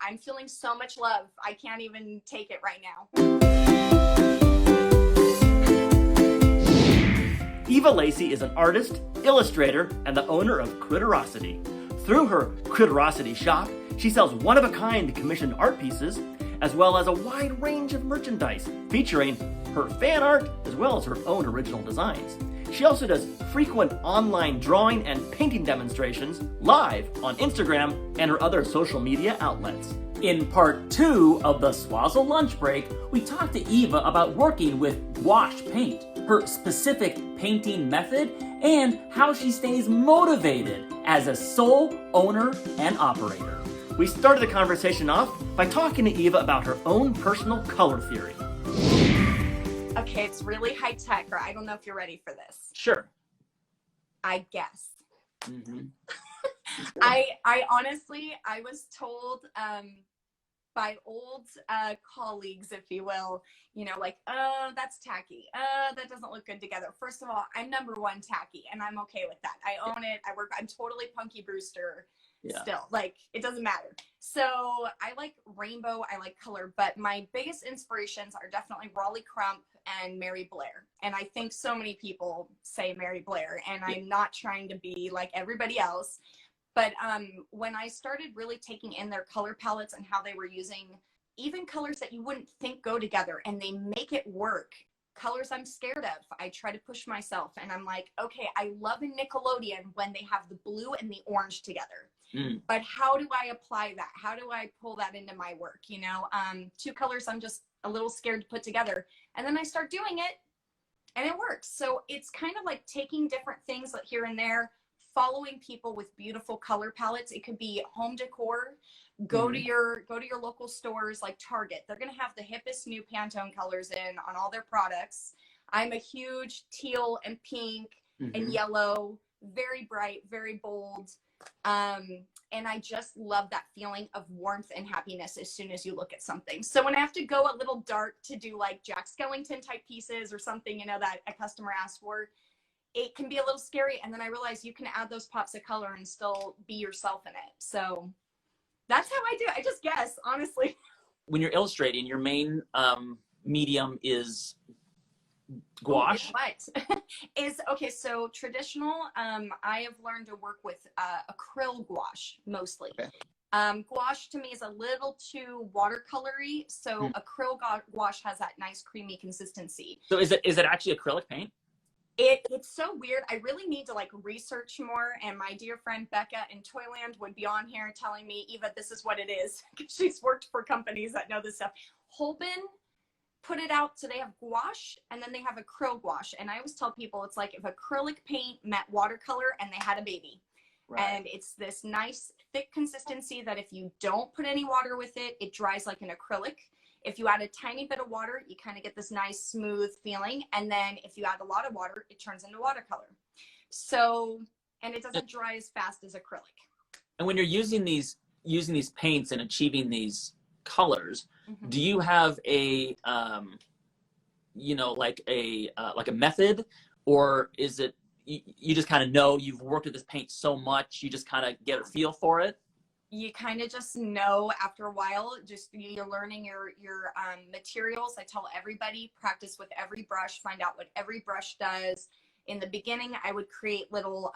I'm feeling so much love. I can't even take it right now. Eva Lacy is an artist, illustrator, and the owner of Critterosity. Through her Critterosity shop, she sells one-of-a-kind commissioned art pieces, as well as a wide range of merchandise featuring her fan art as well as her own original designs. She also does frequent online drawing and painting demonstrations live on Instagram and her other social media outlets. In part 2 of the Swazzle Lunch Break, we talked to Eva about working with gouache paint, her specific painting method, and how she stays motivated as a sole owner and operator. We started the conversation off by talking to Eva about her own personal color theory. Okay, it's really high tech, or I don't know if you're ready for this. Sure. I guess. Mm-hmm. I honestly, I was told by old colleagues, if you will, you know, like, oh, that's tacky. That doesn't look good together. First of all, I'm number one tacky, and I'm okay with that. I own it. I'm totally Punky Brewster still. Like, it doesn't matter. So I like rainbow. I like color. But my biggest inspirations are definitely Raleigh Crump and Mary Blair. And I think so many people say Mary Blair, and I'm not trying to be like everybody else. But when I started really taking in their color palettes and how they were using even colors that you wouldn't think go together, and they make it work. Colors I'm scared of, I try to push myself, and I'm like, okay, I love in Nickelodeon when they have the blue and the orange together. But how do I apply that? How do I pull that into my work? You know, two colors I'm just a little scared to put together. And then I start doing it, and it works. So it's kind of like taking different things here and there, following people with beautiful color palettes. It could be home decor. Go to your local stores like Target. They're going to have the hippest new Pantone colors in on all their products. I'm a huge teal and pink and yellow, very bright, very bold. And I just love that feeling of warmth and happiness as soon as you look at something. So when I have to go a little dark to do like Jack Skellington type pieces or something, you know, that a customer asked for, it can be a little scary. And then I realized you can add those pops of color and still be yourself in it. So that's how I do it. I just guess, honestly. When you're illustrating, your main medium is gouache? What? Okay, so traditional, I have learned to work with acryl gouache mostly. Okay. Gouache to me is a little too watercolory, so acryl gouache has that nice creamy consistency. So is it actually acrylic paint? It's so weird. I really need to like research more, and my dear friend Becca in Toyland would be on here telling me, Eva, this is what it is, because she's worked for companies that know this stuff. Holben put it out, so they have gouache and then they have acryl gouache, and I always tell people it's like if acrylic paint met watercolor and they had a baby. Right. And it's this nice thick consistency that if you don't put any water with it, it dries like an acrylic. If you add a tiny bit of water, you kind of get this nice smooth feeling. And then if you add a lot of water, it turns into watercolor. So, and it doesn't dry as fast as acrylic. And when you're using these paints and achieving these colors, do you have a, you know, like a method, or is it, you just kind of know, you've worked with this paint so much, you just kind of get a feel for it? You kind of just know after a while, just you're learning your materials. I tell everybody, practice with every brush, find out what every brush does. In the beginning, I would create little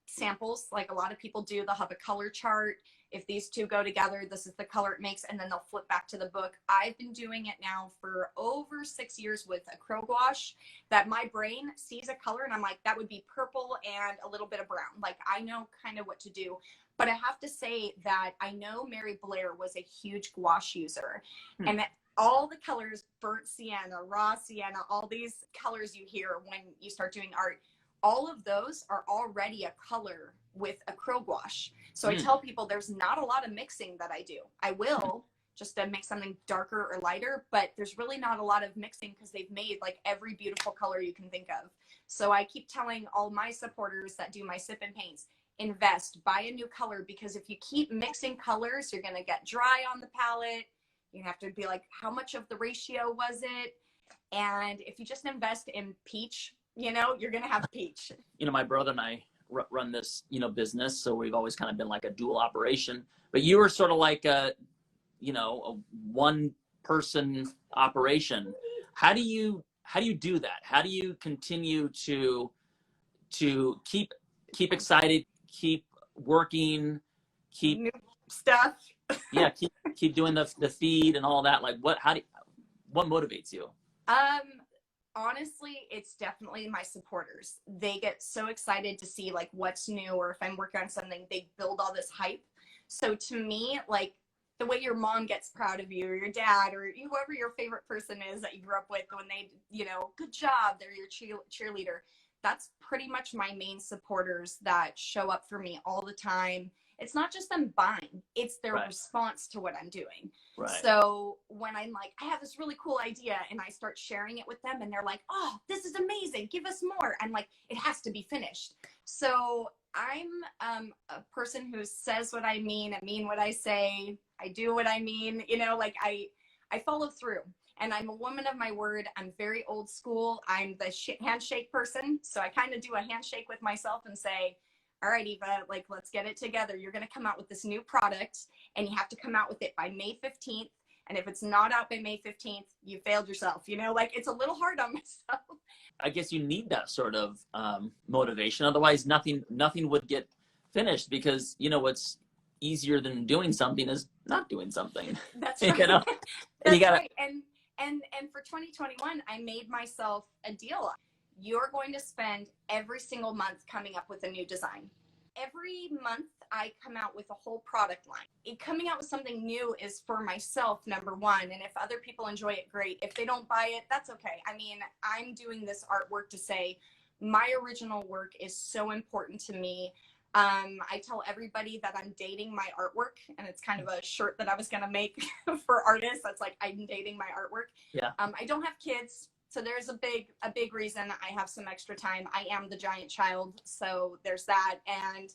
samples, like a lot of people do. They'll have a color chart. If these two go together, this is the color it makes, and then they'll flip back to the book. I've been doing it now for over 6 years with acryl gouache, that my brain sees a color and I'm like, that would be purple and a little bit of brown. Like, I know kind of what to do. But I have to say that I know Mary Blair was a huge gouache user, and that all the colors, burnt sienna, raw sienna, all these colors you hear when you start doing art, all of those are already a color with acryl gouache. So I tell people there's not a lot of mixing that I do. I will just to make something darker or lighter, but there's really not a lot of mixing because they've made like every beautiful color you can think of. So I keep telling all my supporters that do my sip and paints, invest, buy a new color, because if you keep mixing colors, you're going to get dry on the palette. You have to be like, how much of the ratio was it? And if you just invest in peach, you know, you're going to have peach. You know, my brother and I run this, you know, business. So we've always kind of been like a dual operation, but you were sort of like a one person operation. How do you do that? How do you continue to keep excited, keep working, keep new stuff? yeah, keep doing the feed and all that? Like what motivates you? Honestly, it's definitely my supporters. They get so excited to see like what's new, or if I'm working on something, they build all this hype. So to me, like the way your mom gets proud of you, or your dad, or whoever your favorite person is that you grew up with, when they, good job, they're your cheerleader. That's pretty much my main supporters that show up for me all the time. It's not just them buying, it's their response to what I'm doing. Right. So when I'm like, I have this really cool idea, and I start sharing it with them, and they're like, oh, this is amazing, give us more. I'm like, it has to be finished. So I'm a person who says what I mean what I say, I do what I mean, I follow through. And I'm a woman of my word. I'm very old school. I'm the handshake person. So I kind of do a handshake with myself and say, all right, Eva, like, let's get it together. You're going to come out with this new product, and you have to come out with it by May 15th. And if it's not out by May 15th, you failed yourself. It's a little hard on myself. I guess you need that sort of motivation. Otherwise, nothing would get finished, because, what's easier than doing something is not doing something. That's right. And That's right. And for 2021, I made myself a deal. You're going to spend every single month coming up with a new design. Every month I come out with a whole product line. Coming out with something new is for myself, number one. And if other people enjoy it, great. If they don't buy it, that's okay. I mean, I'm doing this artwork to say my original work is so important to me. I tell everybody that I'm dating my artwork, and it's kind of a shirt that I was going to make for artists. That's like, I'm dating my artwork. Yeah. I don't have kids. So there's a big reason I have some extra time. I am the giant child, so there's that. And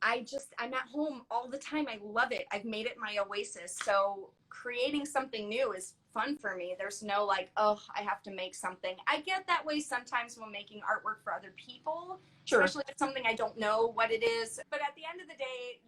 I'm at home all the time. I love it. I've made it my oasis. So creating something new is fun for me. There's no like, oh, I have to make something. I get that way sometimes when making artwork for other people, sure, especially if it's something I don't know what it is. But at the end of the day,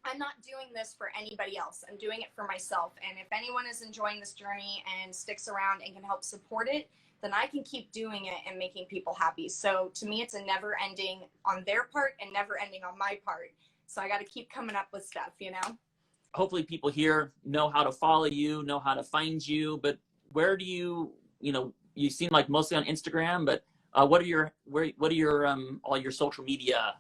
I'm not doing this for anybody else. I'm doing it for myself. And if anyone is enjoying this journey and sticks around and can help support it, then I can keep doing it and making people happy. So to me, it's a never ending on their part and never ending on my part. So I got to keep coming up with stuff, Hopefully people here know how to follow you, know how to find you, but where do you seem like mostly on Instagram, but what are your all your social media?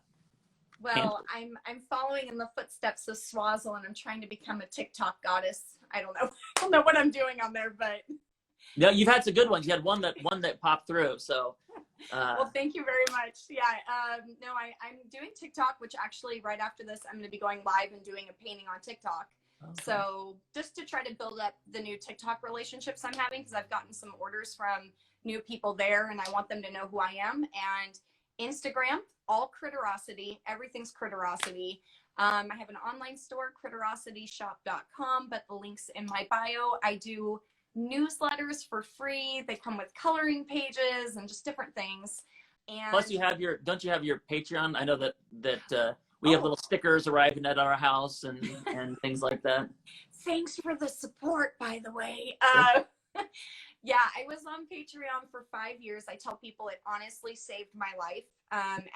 Well, I'm following in the footsteps of Swazzle, and I'm trying to become a TikTok goddess. I don't know what I'm doing on there, but no, you've had some good ones. You had one that popped through. So, well, thank you very much. Yeah, no, I'm doing TikTok, which actually right after this, I'm going to be going live and doing a painting on TikTok. Okay. So just to try to build up the new TikTok relationships I'm having, because I've gotten some orders from new people there, and I want them to know who I am. And Instagram, all Critterosity, everything's Critterosity. I have an online store, critterosityshop.com, but the link's in my bio. I do newsletters for free. They come with coloring pages and just different things. And plus, don't you have your Patreon? I know that we have little stickers arriving at our house and things like that. Thanks for the support, by the way. Yeah, I was on Patreon for 5 years. I tell people it honestly saved my life.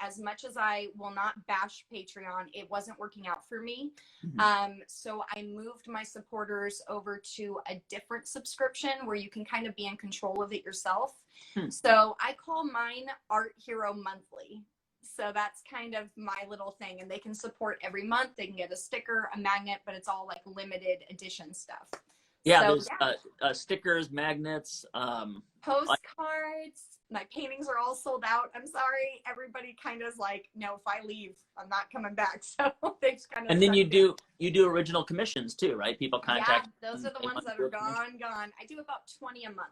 As much as I will not bash Patreon, it wasn't working out for me. Mm-hmm. So I moved my supporters over to a different subscription where you can kind of be in control of it yourself. So I call mine Art Hero Monthly. So that's kind of my little thing. And they can support every month. They can get a sticker, a magnet, but it's all like limited edition stuff. Yeah, so, there's stickers, magnets, postcards. My paintings are all sold out. I'm sorry. Everybody kind of is like, no, if I leave, I'm not coming back. So they just kind of. And then you do original commissions too, right? People contact. Yeah, those are the ones that are gone. I do about 20 a month.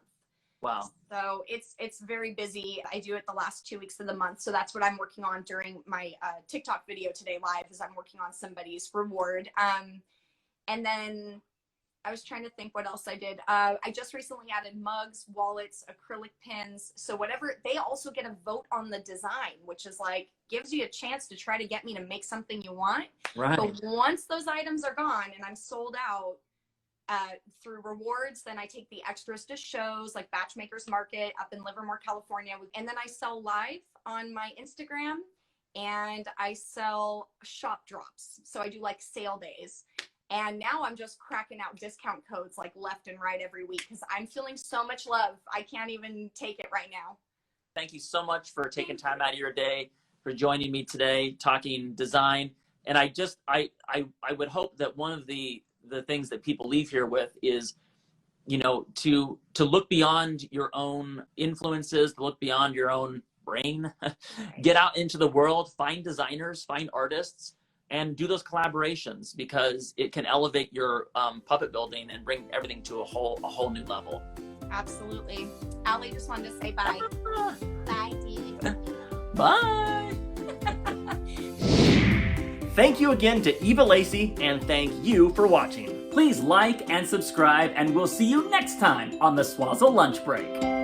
Wow. So it's very busy. I do it the last 2 weeks of the month. So that's what I'm working on during my TikTok video today live, is I'm working on somebody's reward. And then I was trying to think what else I did. I just recently added mugs, wallets, acrylic pins. So whatever, they also get a vote on the design, which is like, gives you a chance to try to get me to make something you want. Right. But once those items are gone and I'm sold out, through rewards, then I take the extras to shows like Batchmakers Market up in Livermore, California. And then I sell live on my Instagram, and I sell shop drops. So I do like sale days. And now I'm just cracking out discount codes like left and right every week because I'm feeling so much love. I can't even take it right now. Thank you so much for taking time out of your day, for joining me today, talking design. And I would hope that one of the things that people leave here with is, you know, to look beyond your own influences, to look beyond your own brain, get out into the world, find designers, find artists, and do those collaborations, because it can elevate your puppet building and bring everything to a whole new level. Absolutely. Allie just wanted to say bye. Bye, dude. Bye. Thank you again to Eva Lacy, and thank you for watching. Please like and subscribe, and we'll see you next time on the Swazzle Lunch Break.